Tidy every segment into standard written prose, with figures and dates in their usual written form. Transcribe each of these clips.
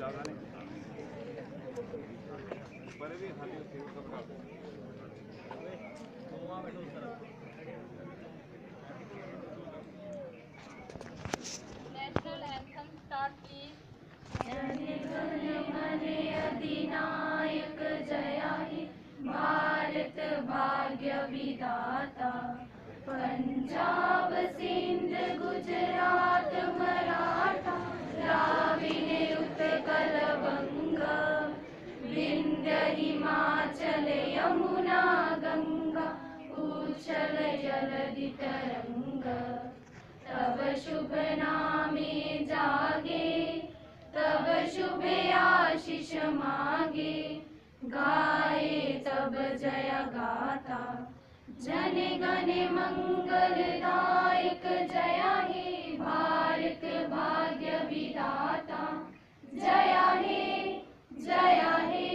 National anthem start please. जनगणमने अधिनायक Jaya हे भारत भाग्य विधाता। पंजाब सिंध गुजरात मराठा द्राविड़ उत्कल बंगा विंध्य हिमाचल यमुना गंगा उच्छल जलधि तरंगा। तब शुभ नामे जागे तब शुभ आशीष मांगे गाए तब जय गाथा। जन गण मंगलदायक जया हे भारत भाग्य विधाता। जया हे जया हे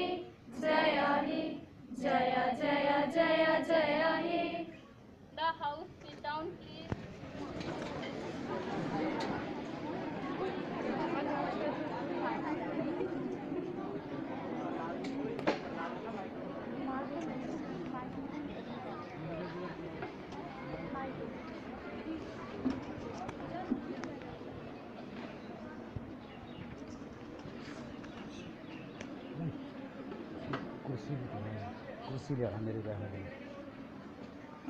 जया हे जया जया जया जया हे। The house sit down please. कुर्सी ले रहा मेरे बहन।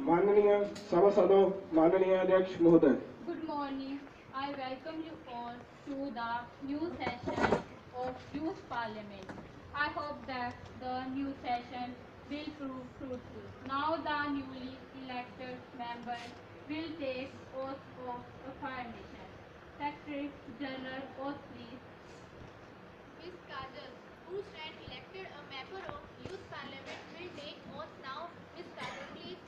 माननीय सभासदों, माननीय अध्यक्ष महोदय, Good morning. I welcome you all to the new session of Youth Parliament. I hope that the new session will prove fruitful. Now the newly elected members will take oath of affirmation. Secretary General oath please. Ms. Kajal, who stand elected a member of Youth Parliament, will take oath now. Ms. Kajal, please.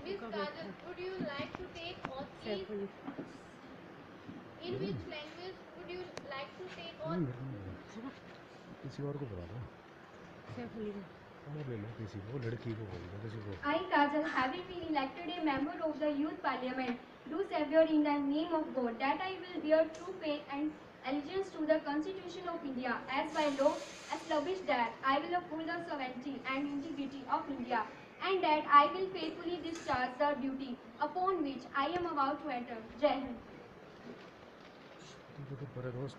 Ms. Kajal, would you like to take oath, please? In which language would you like to take oath? किसी और को बुला दो। और ले लो किसी को, लड़की को बोल दो किसी को। I, Kajal, having been elected a member of the Youth Parliament, do swear in the name of God that I will bear true faith and allegiance to the Constitution of India, as by law established, that I will uphold the sovereignty and integrity of India, and that I will faithfully discharge the duty upon which I am about to enter. Jai Hind. तो पर दोस्त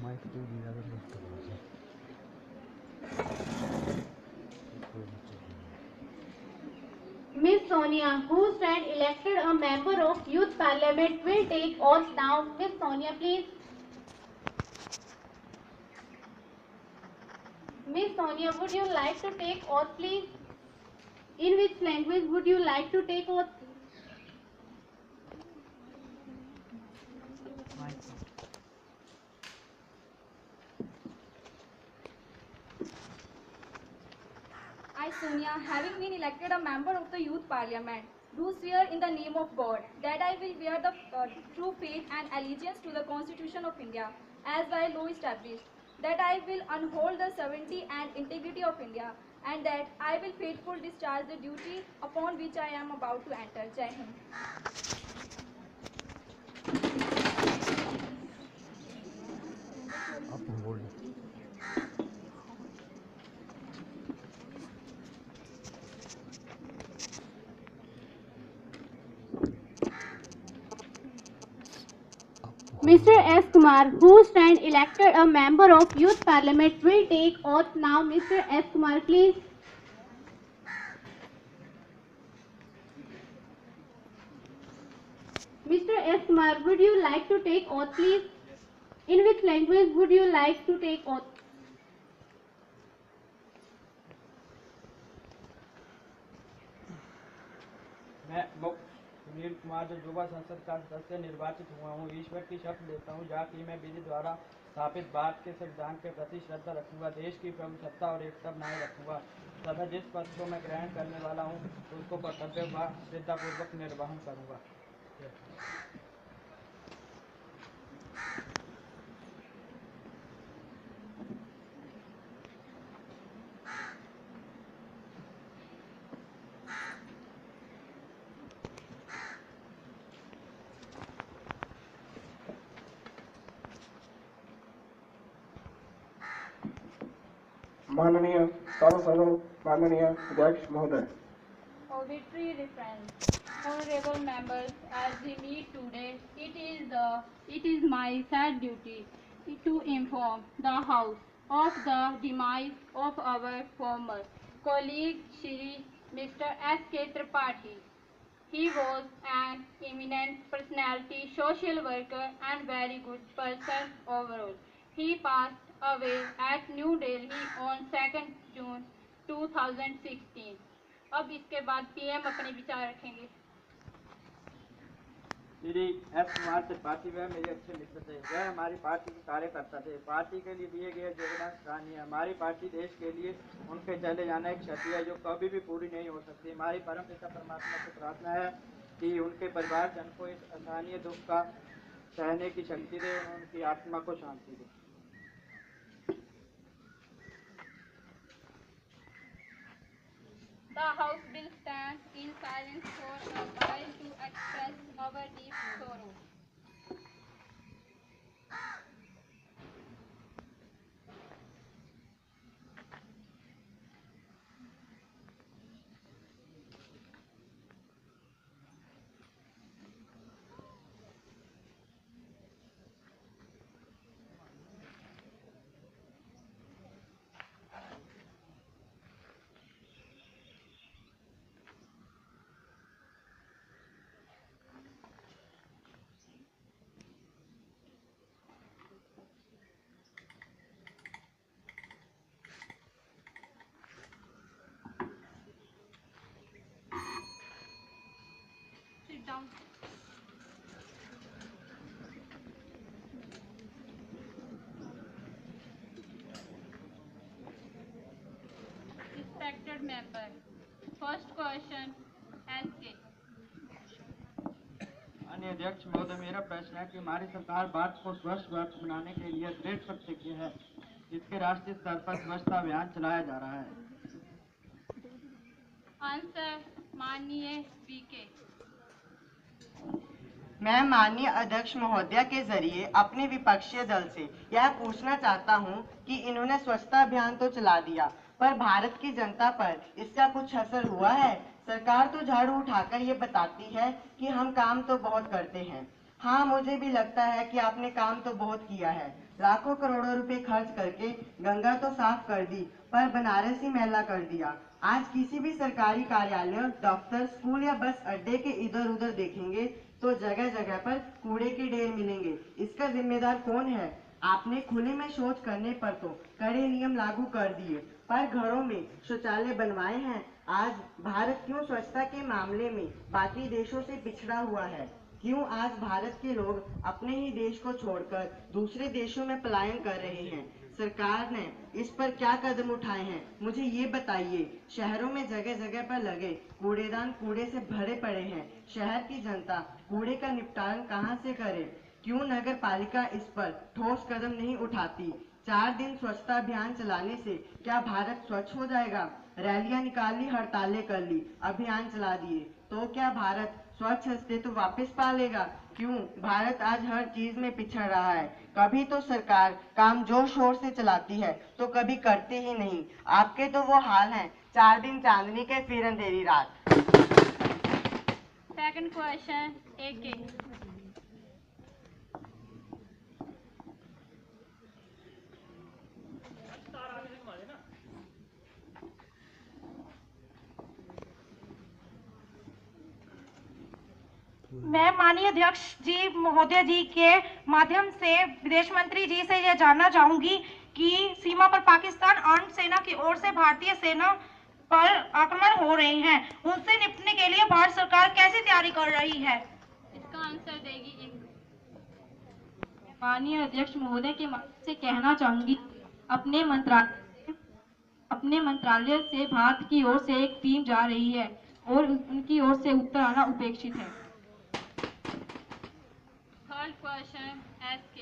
mic तो दिया अगर मत करो। Ms. Sonia, who stand elected a member of Youth Parliament, will take oath now. Ms. Sonia, please. Ms. Sonia, would you like to take oath, please? In which language would you like to take oath? I, Sonia, having been elected a member of the Youth Parliament, do swear in the name of God that I will bear the true faith and allegiance to the Constitution of India, as by law established, that I will uphold the sovereignty and integrity of India, and that I will faithfully discharge the duty upon which I am about to enter. Jai Hind. आप बोल दो। Mr. S. Kumar, who stand elected a member of Youth Parliament, will take oath now. Mr. S. Kumar, please. Mr. S. Kumar, would you like to take oath, please? In which language would you like to take oath? मैं सुनील कुमार जो युवा संसद का सदस्य निर्वाचित हुआ हूँ, ईश्वर की शपथ लेता हूँ जाकि मैं विधि द्वारा स्थापित भारत के संविधान के प्रति श्रद्धा रखूंगा, देश की प्रभुसत्ता और एकता बनाए रखूंगा तथा जिस पद को मैं ग्रहण करने वाला हूँ उसको कर्तव्य व श्रद्धापूर्वक निर्वहन करूंगा। माननीय सभासदों, माननीय अध्यक्ष महोदय। Obituary reference. Honorable members, as we meet today, it is my sad duty to inform the House of the demise of our former colleague Shri Mr. S.K. Tripathi. He was an eminent personality, social worker and very good person overall. He passed away at New Delhi on 2nd June 2016. अब इसके बाद PM अपने विचार रखेंगे। Shri S Kumar Tripathi वह मेरे अच्छे मित्र थे। वह हमारी पार्टी के कार्यकर्ता थे। पार्टी के लिए दिए गए योगदान सराहनीय है। हमारी पार्टी देश के लिए उनके चले जाना एक क्षति है जो कभी भी पूरी नहीं हो सकती। हमारी परमपिता परमात्मा से प्रार्थना है कि उनके परिवारजन को इस असहनीय दुख का सहने की शक्ति दे और उनकी आत्मा को शांति दे। The House will stand in silence for a while to express our deep sorrow. Sit down. Respected member, first question, SK. माननीय अध्यक्ष महोदय, मेरा प्रश्न है कि हमारी सरकार भारत को स्वच्छ भारत बनाने के लिए दृढ़ प्रतिज्ञ है। इसके राष्ट्रीय स्तर पर स्वच्छता अभियान चलाया जा रहा है। आंसर, माननीय बीके। मैं माननीय अध्यक्ष महोदया के जरिए अपने विपक्षी दल से यह पूछना चाहता हूं कि इन्होंने स्वच्छता अभियान तो चला दिया, पर भारत की जनता पर इसका कुछ असर हुआ है? सरकार तो झाड़ू उठाकर ये बताती है कि हम काम तो बहुत करते हैं। हाँ, मुझे भी लगता है कि आपने काम तो बहुत किया है। लाखों करोड़ों रुपए खर्च करके गंगा तो साफ कर दी, पर बनारस ही मैला कर दिया। आज किसी भी सरकारी कार्यालय, दफ्तर, स्कूल या बस अड्डे के इधर उधर देखेंगे तो जगह जगह पर कूड़े के ढेर मिलेंगे। इसका जिम्मेदार कौन है? आपने खुले में शौच करने पर तो कड़े नियम लागू कर दिए, पर घरों में शौचालय बनवाए हैं। आज भारत क्यों स्वच्छता के मामले में बाकी देशों से पिछड़ा हुआ है? क्यों आज भारत के लोग अपने ही देश को छोड़कर दूसरे देशों में पलायन कर रहे हैं? सरकार ने इस पर क्या कदम उठाए हैं, मुझे ये बताइए। शहरों में जगह जगह पर लगे कूड़ेदान कूड़े से भरे पड़े हैं। शहर की जनता कूड़े का निपटान कहां से करे? क्यों नगर पालिका इस पर ठोस कदम नहीं उठाती? 4 दिन स्वच्छता अभियान चलाने से क्या भारत स्वच्छ हो जाएगा? रैलियां निकाल ली, हड़तालें कर ली, अभियान चला दिए, तो क्या भारत स्वच्छ अस्तित्व वापस पा लेगा? क्यों भारत आज हर चीज में पिछड़ रहा है? कभी तो सरकार काम जोर शोर से चलाती है तो कभी करती ही नहीं। आपके तो वो हाल हैं, 4 दिन चांदनी के फिर अंधेरी रात। Second question, AK. मैं माननीय अध्यक्ष जी महोदय जी के माध्यम से विदेश मंत्री जी से यह जानना चाहूंगी कि सीमा पर पाकिस्तान आर्म्ड सेना की ओर से भारतीय सेना पर आक्रमण हो रहे हैं, उनसे निपटने के लिए भारत सरकार कैसी तैयारी कर रही है? इसका आंसर देगी माननीय अध्यक्ष महोदय के माध्यम से कहना चाहूंगी, अपने मंत्रालय से भारत की ओर से एक टीम जा रही है और उनकी ओर से उत्तर आना उपेक्षित है। Third question, SK.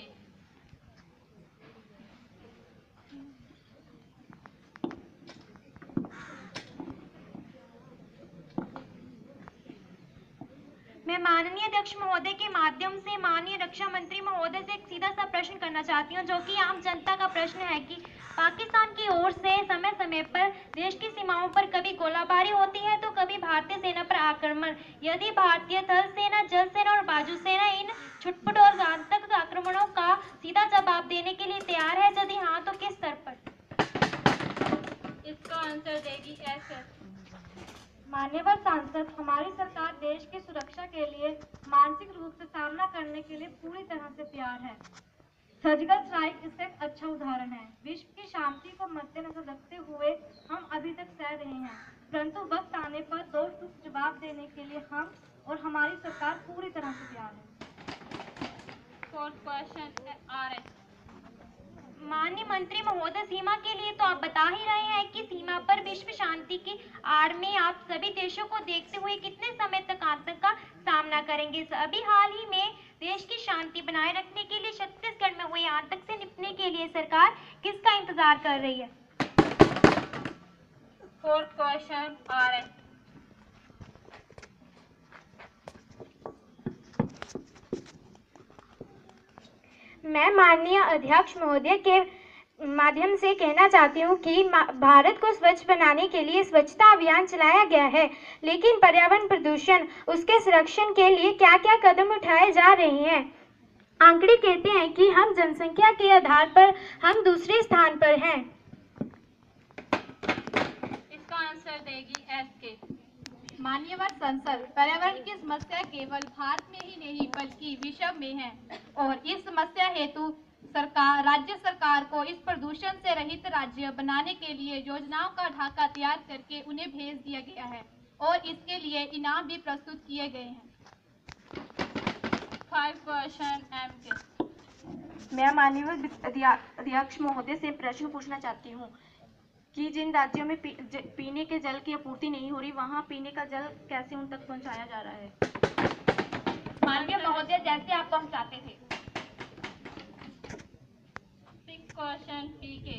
मैं माननीय अध्यक्ष महोदय के माध्यम से माननीय रक्षा मंत्री महोदय से एक सीधा सा प्रश्न करना चाहती हूं, जो कि आम जनता का प्रश्न है कि पाकिस्तान की ओर से समय समय पर देश की सीमाओं पर कभी गोलाबारी होती है तो कभी भारतीय सेना पर आक्रमण। यदि भारतीय थल सेना, जल सेना और बाजू सेना इन छुटपुट और घातक आक्रमणों का सीधा जवाब देने के लिए तैयार है, यदि हाँ तो किस स्तर पर? इसका आंसर देगी एसएस। मान्यवर सांसद, हमारी सरकार देश की सुरक्षा के लिए मानसिक रूप से सामना करने के लिए पूरी तरह से तैयार है। सर्जिकल स्ट्राइक इसका एक अच्छा उदाहरण है। विश्व की शांति को मद्देनजर रखते हुए हम अभी तक सह रहे हैं, परंतु वक्त आने पर दो टूक जवाब देने के लिए हम और हमारी सरकार पूरी तरह से तैयार है। Fourth question RS. माननीय मंत्री महोदय, सीमा के लिए तो आप बता ही रहे हैं कि सीमा पर विश्व शांति की आड़ में आप सभी देशों को देखते हुए कितने समय तक आतंक का सामना करेंगे? अभी हाल ही में देश की शांति बनाए रखने के लिए छत्तीसगढ़ में हुए आतंक से निपटने के लिए सरकार किसका इंतजार कर रही है? Fourth question RS. मैं माननीय अध्यक्ष महोदय के माध्यम से कहना चाहती हूँ कि भारत को स्वच्छ बनाने के लिए स्वच्छता अभियान चलाया गया है, लेकिन पर्यावरण प्रदूषण, उसके संरक्षण के लिए क्या क्या कदम उठाए जा रहे हैं? आंकड़े कहते हैं कि हम जनसंख्या के आधार पर हम दूसरे स्थान पर हैं। इसका आंसर देगी एसके। मान्यवर संसद, पर्यावरण की समस्या केवल भारत में ही नहीं बल्कि विश्व में है और इस समस्या हेतु राज्य सरकार को इस प्रदूषण से रहित राज्य बनाने के लिए योजनाओं का ढांचा तैयार करके उन्हें भेज दिया गया है और इसके लिए इनाम भी प्रस्तुत किए गए हैं। 5 क्वेश्चन एमके। मैं माननीय अध्यक्ष महोदय से प्रश्न पूछना चाहती हूँ कि जिन राज्यों में पीने के जल की आपूर्ति नहीं हो रही, वहाँ पीने का जल कैसे उन तक पहुँचाया जा रहा है? माननीय महोदय, जैसे आप पहुँचाते थे। 6 क्वेश्चन पीके।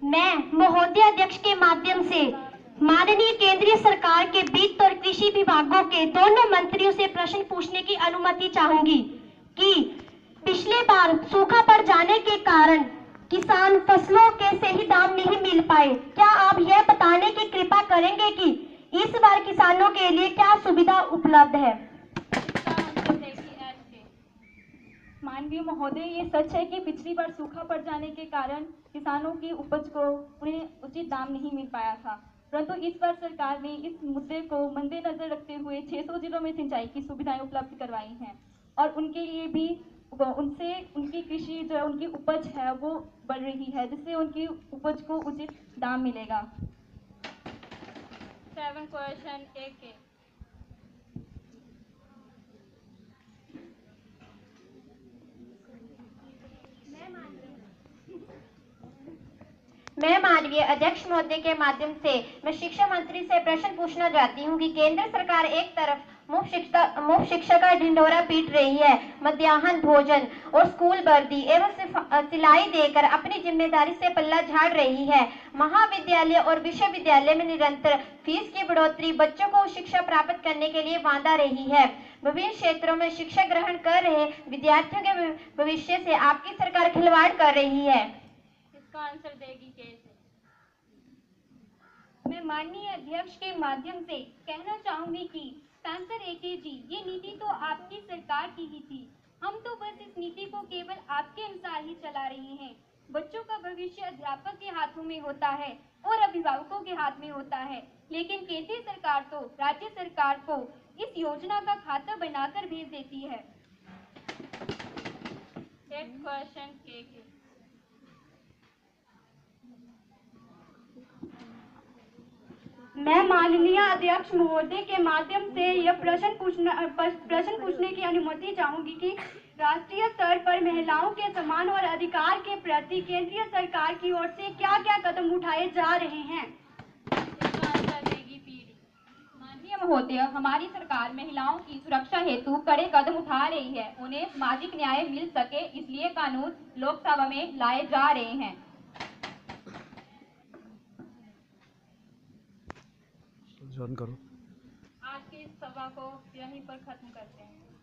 मैं महोदय अध्यक्ष के माध्यम से माननीय केंद्रीय सरकार के वित्त और कृषि विभागों के दोनों मंत्रियों से प्रश्न पूछने की अनुमति चाहूंगी कि पिछले बार सूखा पड़ जाने के कारण किसान फसलों के सही दाम नहीं मिल पाए। क्या आप यह बताने की कृपा करेंगे कि इस बार किसानों के लिए क्या सुविधा उपलब्ध है? माननीय महोदय, ये सच है कि पिछली बार सूखा पड़ जाने के कारण किसानों की उपज को उन्हें उचित दाम नहीं मिल पाया था, परंतु इस बार सरकार ने इस मुद्दे को मद्देनजर रखते हुए 600 जिलों में सिंचाई की सुविधाएं उपलब्ध करवाई हैं और उनके लिए भी उनसे उनकी कृषि जो उनकी उपज है वो बढ़ रही है, जिससे उनकी उपज को उचित दाम मिलेगा। 7 क्वेश्चन एके। मैं माननीय अध्यक्ष महोदय के माध्यम से मैं शिक्षा मंत्री से प्रश्न पूछना चाहती हूँ कि केंद्र सरकार एक तरफ मुफ्त शिक्षा का ढिंढोरा पीट रही है, मध्याह्न भोजन और स्कूल वर्दी एवं सिलाई देकर अपनी जिम्मेदारी से पल्ला झाड़ रही है। महाविद्यालय और विश्वविद्यालय में निरंतर फीस की बढ़ोतरी बच्चों को शिक्षा प्राप्त करने के लिए बांधा रही है। विभिन्न क्षेत्रों में शिक्षा ग्रहण कर रहे विद्यार्थियों के भविष्य से आपकी सरकार खिलवाड़ कर रही है। इसका आंसर देगी कैसे? मैं माननीय अध्यक्ष के माध्यम से कहना चाहूंगी कि सांसद एके जी, ये नीति तो आपकी सरकार की ही थी। हम तो बस इस नीति को केवल आपके अनुसार ही चला रहे हैं। बच्चों का भविष्य अध्यापक के हाथों में होता है और अभिभावकों के हाथ में होता है, लेकिन केंद्रीय सरकार तो राज्य सरकार को इस योजना का खाता बनाकर भेज देती है। 8 क्वेश्चन केके। मैं माननीय अध्यक्ष महोदय के माध्यम से यह प्रश्न पूछने की अनुमति चाहूंगी कि राष्ट्रीय स्तर पर महिलाओं के समान और अधिकार के प्रति केंद्रीय सरकार की ओर से क्या क्या कदम उठाए जा रहे हैं? इसका आंसर देगी पीडी। माननीय महोदय, हमारी सरकार महिलाओं की सुरक्षा हेतु कड़े कदम उठा रही है। उन्हें सामाजिक न्याय मिल सके, इसलिए कानून लोकसभा में लाए जा रहे हैं। जॉइन करो। आज के इस सभा को यहीं पर खत्म करते हैं।